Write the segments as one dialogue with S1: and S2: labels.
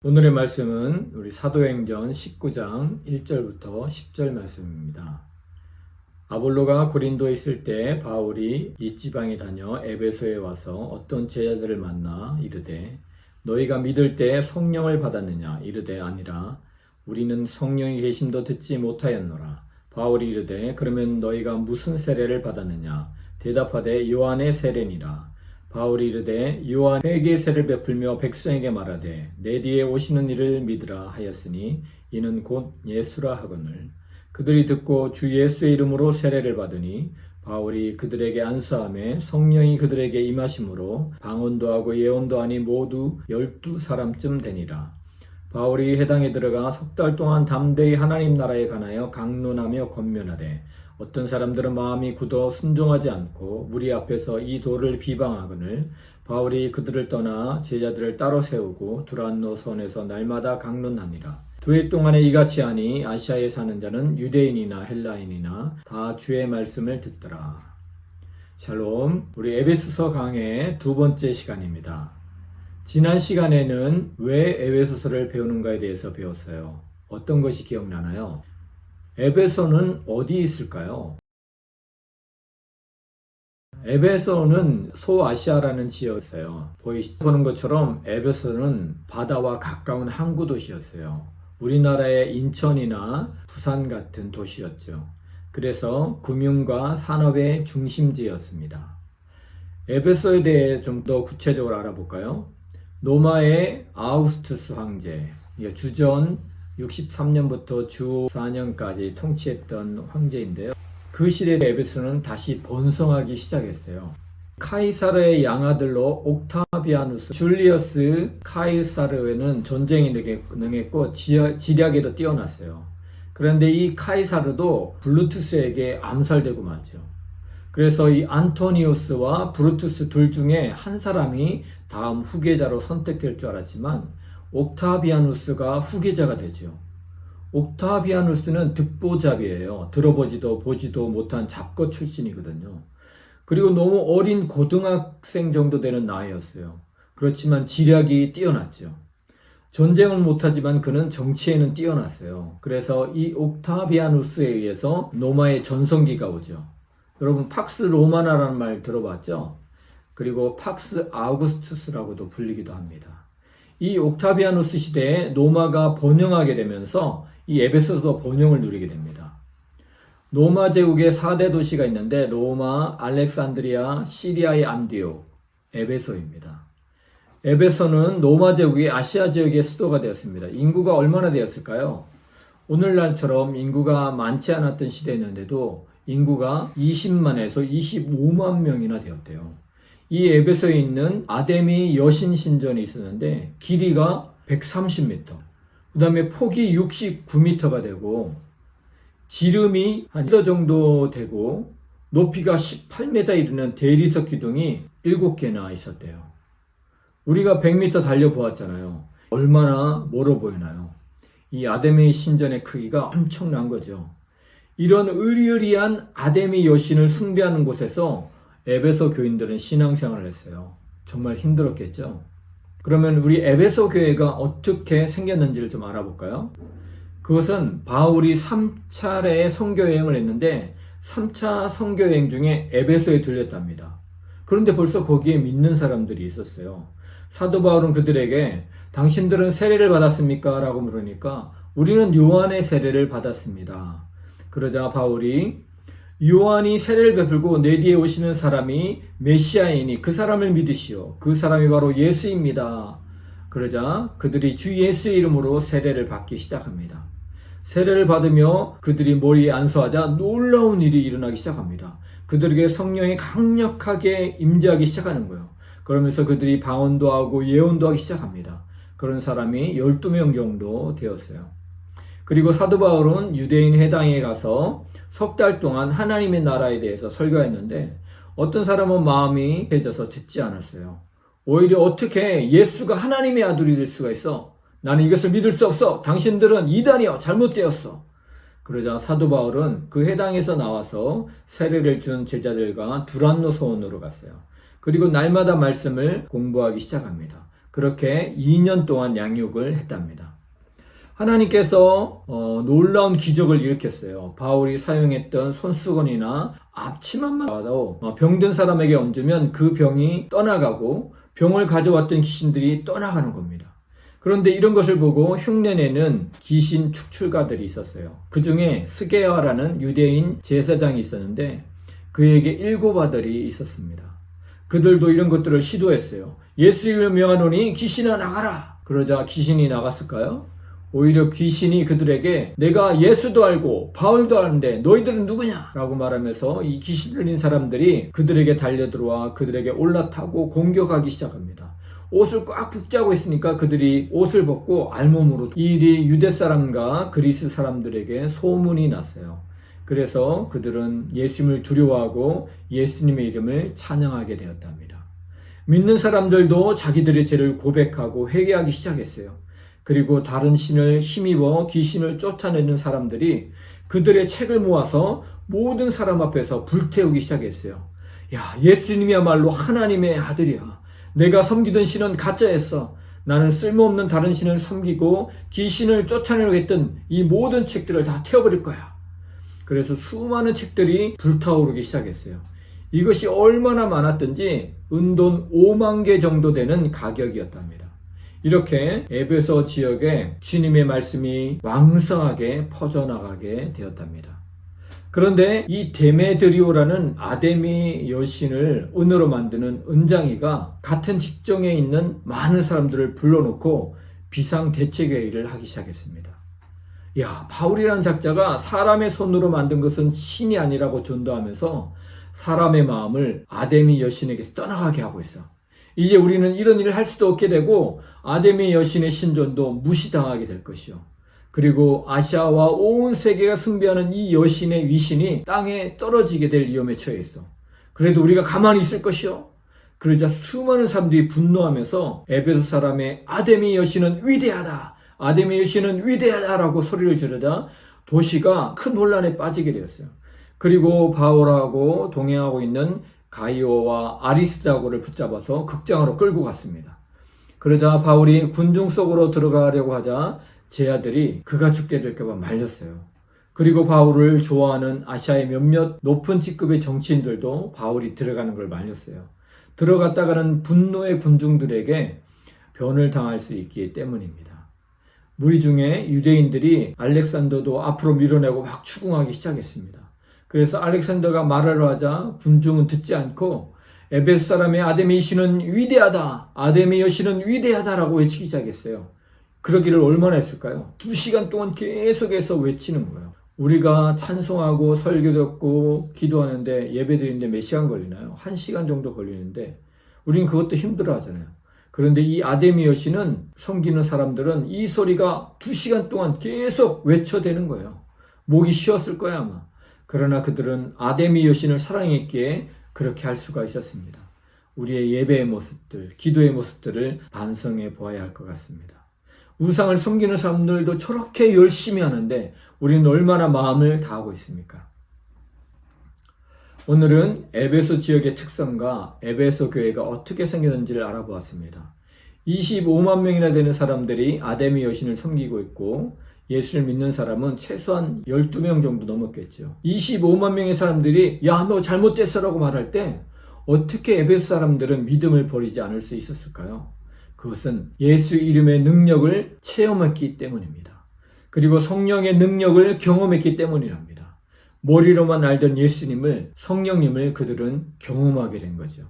S1: 오늘의 말씀은 우리 사도행전 19장 1절부터 10절 말씀입니다. 아볼로가 고린도에 있을 때 바울이 이 지방에 다녀 에베소에 와서 어떤 제자들을 만나 이르되 너희가 믿을 때 성령을 받았느냐 이르되 아니라 우리는 성령이 계심도 듣지 못하였노라. 바울이 이르되 그러면 너희가 무슨 세례를 받았느냐 대답하되 요한의 세례니라. 바울이 이르되 요한 회개 세를 베풀며 백성에게 말하되 내 뒤에 오시는 이를 믿으라 하였으니 이는 곧 예수라 하거늘. 그들이 듣고 주 예수의 이름으로 세례를 받으니 바울이 그들에게 안수하매 성령이 그들에게 임하심으로 방언도 하고 예언도 하니 모두 12사람쯤 되니라. 바울이 회당에 들어가 석 달 동안 담대히 하나님 나라에 관하여 강론하며 권면하되 어떤 사람들은 마음이 굳어 순종하지 않고 무리 앞에서 이 도를 비방하거늘. 바울이 그들을 떠나 제자들을 따로 세우고 두란노 선에서 날마다 강론하니라. 2해 동안에 이같이 하니 아시아에 사는 자는 유대인이나 헬라인이나 다 주의 말씀을 듣더라. 샬롬, 우리 에베소서 강의 두 번째 시간입니다. 지난 시간에는 왜 에베소서를 배우는가에 대해서 배웠어요. 어떤 것이 기억나나요? 에베소는 어디 있을까요? 에베소는 소아시아라는 지역이었어요. 보는 것처럼 에베소는 바다와 가까운 항구 도시였어요. 우리나라의 인천이나 부산 같은 도시였죠. 그래서 금융과 산업의 중심지였습니다. 에베소에 대해 좀 더 구체적으로 알아볼까요? 로마의 아우구스투스 황제, 주전 63년부터 주 4년까지 통치했던 황제인데요. 그 시대에 에베소는 다시 번성하기 시작했어요. 카이사르의 양아들로 옥타비아누스, 줄리어스 카이사르는 전쟁에 능했고 지략에도 뛰어났어요. 그런데 이 카이사르도 브루투스에게 암살되고 말죠. 그래서 이 안토니우스와 브루투스 둘 중에 한 사람이 다음 후계자로 선택될 줄 알았지만 옥타비아누스가 후계자가 되죠. 옥타비아누스는 듣보잡이에요. 들어보지도 보지도 못한 잡거 출신이거든요. 그리고 너무 어린 고등학생 정도 되는 나이였어요. 그렇지만 지략이 뛰어났죠. 전쟁은 못하지만 그는 정치에는 뛰어났어요. 그래서 이 옥타비아누스에 의해서 로마의 전성기가 오죠. 여러분 팍스 로마나라는 말 들어봤죠? 그리고 팍스 아우구스투스라고도 불리기도 합니다. 이 옥타비아누스 시대에 로마가 번영하게 되면서 이 에베소도 번영을 누리게 됩니다. 로마 제국의 4대 도시가 있는데 로마, 알렉산드리아, 시리아의 안디옥, 에베소입니다. 에베소는 로마 제국의 아시아 지역의 수도가 되었습니다. 인구가 얼마나 되었을까요? 오늘날처럼 인구가 많지 않았던 시대였는데도 인구가 20만에서 25만 명이나 되었대요. 이 에베소에 있는 아데미 여신 신전이 있었는데 길이가 130m, 그 다음에 폭이 69m가 되고 지름이 한 1m 정도 되고 높이가 18m 이르는 대리석 기둥이 7개나 있었대요. 우리가 100m 달려보았잖아요. 얼마나 멀어 보이나요? 이 아데미 신전의 크기가 엄청난 거죠. 이런 으리으리한 아데미 여신을 숭배하는 곳에서 에베소 교인들은 신앙생활을 했어요. 정말 힘들었겠죠? 그러면 우리 에베소 교회가 어떻게 생겼는지를 좀 알아볼까요? 그것은 바울이 3차례의 선교여행을 했는데 3차 선교여행 중에 에베소에 들렸답니다. 그런데 벌써 거기에 믿는 사람들이 있었어요. 사도 바울은 그들에게 당신들은 세례를 받았습니까? 라고 물으니까 우리는 요한의 세례를 받았습니다. 그러자 바울이 요한이 세례를 베풀고 내 뒤에 오시는 사람이 메시아이니 그 사람을 믿으시오. 그 사람이 바로 예수입니다. 그러자 그들이 주 예수의 이름으로 세례를 받기 시작합니다. 세례를 받으며 그들이 머리에 안수하자 놀라운 일이 일어나기 시작합니다. 그들에게 성령이 강력하게 임재하기 시작하는 거예요. 그러면서 그들이 방언도 하고 예언도 하기 시작합니다. 그런 사람이 12명 정도 되었어요. 그리고 사도 바울은 유대인 회당에 가서 석 달 동안 하나님의 나라에 대해서 설교했는데 어떤 사람은 마음이 해져서 듣지 않았어요. 오히려 어떻게 예수가 하나님의 아들이 될 수가 있어? 나는 이것을 믿을 수 없어. 당신들은 이단이여. 잘못되었어. 그러자 사도 바울은 그 회당에서 나와서 세례를 준 제자들과 두란노 소원으로 갔어요. 그리고 날마다 말씀을 공부하기 시작합니다. 그렇게 2년 동안 양육을 했답니다. 하나님께서 놀라운 기적을 일으켰어요. 바울이 사용했던 손수건이나 앞치마만 봐도 병든 사람에게 얹으면 그 병이 떠나가고 병을 가져왔던 귀신들이 떠나가는 겁니다. 그런데 이런 것을 보고 흉내내는 귀신 축출가들이 있었어요. 그 중에 스게아라는 유대인 제사장이 있었는데 그에게 7 아들이 있었습니다. 그들도 이런 것들을 시도했어요. 예수 이름을 명하노니 귀신아 나가라. 그러자 귀신이 나갔을까요? 오히려 귀신이 그들에게 내가 예수도 알고 바울도 아는데 너희들은 누구냐? 라고 말하면서 이 귀신 들린 사람들이 그들에게 달려들어와 그들에게 올라타고 공격하기 시작합니다. 옷을 꽉 붙잡고 있으니까 그들이 옷을 벗고 알몸으로 이 일이 유대 사람과 그리스 사람들에게 소문이 났어요. 그래서 그들은 예수님을 두려워하고 예수님의 이름을 찬양하게 되었답니다. 믿는 사람들도 자기들의 죄를 고백하고 회개하기 시작했어요. 그리고 다른 신을 힘입어 귀신을 쫓아내는 사람들이 그들의 책을 모아서 모든 사람 앞에서 불태우기 시작했어요. 야, 예수님이야말로 하나님의 아들이야. 내가 섬기던 신은 가짜였어. 나는 쓸모없는 다른 신을 섬기고 귀신을 쫓아내려고 했던 이 모든 책들을 다 태워버릴 거야. 그래서 수많은 책들이 불타오르기 시작했어요. 이것이 얼마나 많았던지 은돈 5만 개 정도 되는 가격이었답니다. 이렇게 에베소 지역에 주님의 말씀이 왕성하게 퍼져나가게 되었답니다. 그런데 이 데메드리오라는 아데미 여신을 은으로 만드는 은장이가 같은 직종에 있는 많은 사람들을 불러놓고 비상대책회의를 하기 시작했습니다. 야, 바울이라는 작자가 사람의 손으로 만든 것은 신이 아니라고 전도하면서 사람의 마음을 아데미 여신에게서 떠나가게 하고 있어. 이제 우리는 이런 일을 할 수도 없게 되고 아데미 여신의 신전도 무시당하게 될 것이요. 그리고 아시아와 온 세계가 숭배하는 이 여신의 위신이 땅에 떨어지게 될 위험에 처해 있어. 그래도 우리가 가만히 있을 것이요. 그러자 수많은 사람들이 분노하면서 에베소 사람의 아데미 여신은 위대하다. 아데미 여신은 위대하다라고 소리를 지르자 도시가 큰 혼란에 빠지게 되었어요. 그리고 바울하고 동행하고 있는 가이오와 아리스다고를 붙잡아서 극장으로 끌고 갔습니다. 그러자 바울이 군중 속으로 들어가려고 하자 제 아들이 그가 죽게 될까봐 말렸어요. 그리고 바울을 좋아하는 아시아의 몇몇 높은 직급의 정치인들도 바울이 들어가는 걸 말렸어요. 들어갔다가는 분노의 군중들에게 변을 당할 수 있기 때문입니다. 무리 중에 유대인들이 알렉산더도 앞으로 밀어내고 막 추궁하기 시작했습니다. 그래서 알렉산더가 말하려 하자 군중은 듣지 않고 에베소 사람의 아데미 신은 위대하다. 아데미 여신은 위대하다라고 외치기 시작했어요. 그러기를 얼마나 했을까요? 2시간 동안 계속해서 외치는 거예요. 우리가 찬송하고 설교 듣고 기도하는데 예배드리는데 몇 시간 걸리나요? 1시간 정도 걸리는데 우린 그것도 힘들어 하잖아요. 그런데 이 아데미 여신은 섬기는 사람들은 이 소리가 2시간 동안 계속 외쳐대는 거예요. 목이 쉬었을 거야 아마. 그러나 그들은 아데미 여신을 사랑했기에 그렇게 할 수가 있었습니다. 우리의 예배의 모습들, 기도의 모습들을 반성해 보아야 할 것 같습니다. 우상을 섬기는 사람들도 저렇게 열심히 하는데 우리는 얼마나 마음을 다하고 있습니까? 오늘은 에베소 지역의 특성과 에베소 교회가 어떻게 생겼는지를 알아보았습니다. 25만 명이나 되는 사람들이 아데미 여신을 섬기고 있고 예수를 믿는 사람은 최소한 12명 정도 넘었겠죠. 25만 명의 사람들이 야, 너 잘못됐어 라고 말할 때 어떻게 에베소 사람들은 믿음을 버리지 않을 수 있었을까요? 그것은 예수 이름의 능력을 체험했기 때문입니다. 그리고 성령의 능력을 경험했기 때문이랍니다. 머리로만 알던 예수님을, 성령님을 그들은 경험하게 된 거죠.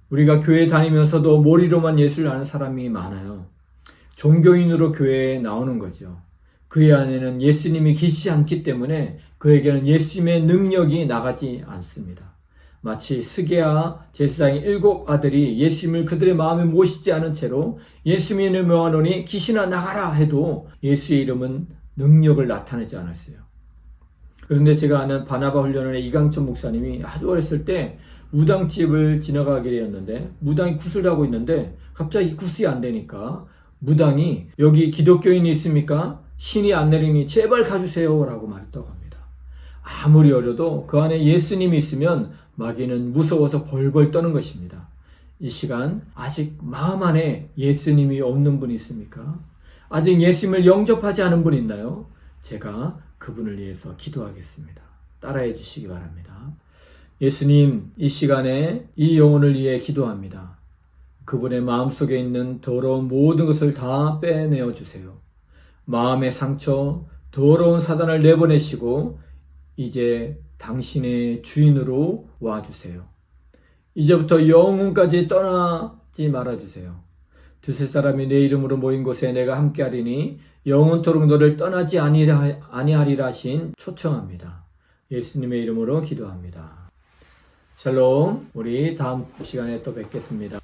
S1: 우리가 교회 다니면서도 머리로만 예수를 아는 사람이 많아요. 종교인으로 교회에 나오는 거죠. 그의 안에는 예수님이 계시지 않기 때문에 그에게는 예수님의 능력이 나가지 않습니다. 마치 스게아 제사장의 7 아들이 예수님을 그들의 마음에 모시지 않은 채로 예수님의 이름을 명하노니 귀신아 나가라 해도 예수의 이름은 능력을 나타내지 않았어요. 그런데 제가 아는 바나바 훈련원의 이강천 목사님이 아주 어렸을 때 무당집을 지나가게 되었는데 무당이 굿을 하고 있는데 갑자기 굿이 안 되니까 무당이 여기 기독교인이 있습니까? 신이 안 내리니 제발 가주세요 라고 말했다고 합니다. 아무리 어려도 그 안에 예수님이 있으면 마귀는 무서워서 벌벌 떠는 것입니다. 이 시간 아직 마음 안에 예수님이 없는 분 있습니까? 아직 예수님을 영접하지 않은 분 있나요? 제가 그분을 위해서 기도하겠습니다. 따라해 주시기 바랍니다. 예수님, 이 시간에 이 영혼을 위해 기도합니다. 그분의 마음속에 있는 더러운 모든 것을 다 빼내어 주세요. 마음의 상처, 더러운 사단을 내보내시고 이제 당신의 주인으로 와주세요. 이제부터 영혼까지 떠나지 말아주세요. 두세 사람이 내 이름으로 모인 곳에 내가 함께하리니 영원토록 너를 떠나지 아니하리라 하신 초청합니다. 예수님의 이름으로 기도합니다. 샬롬. 우리 다음 시간에 또 뵙겠습니다.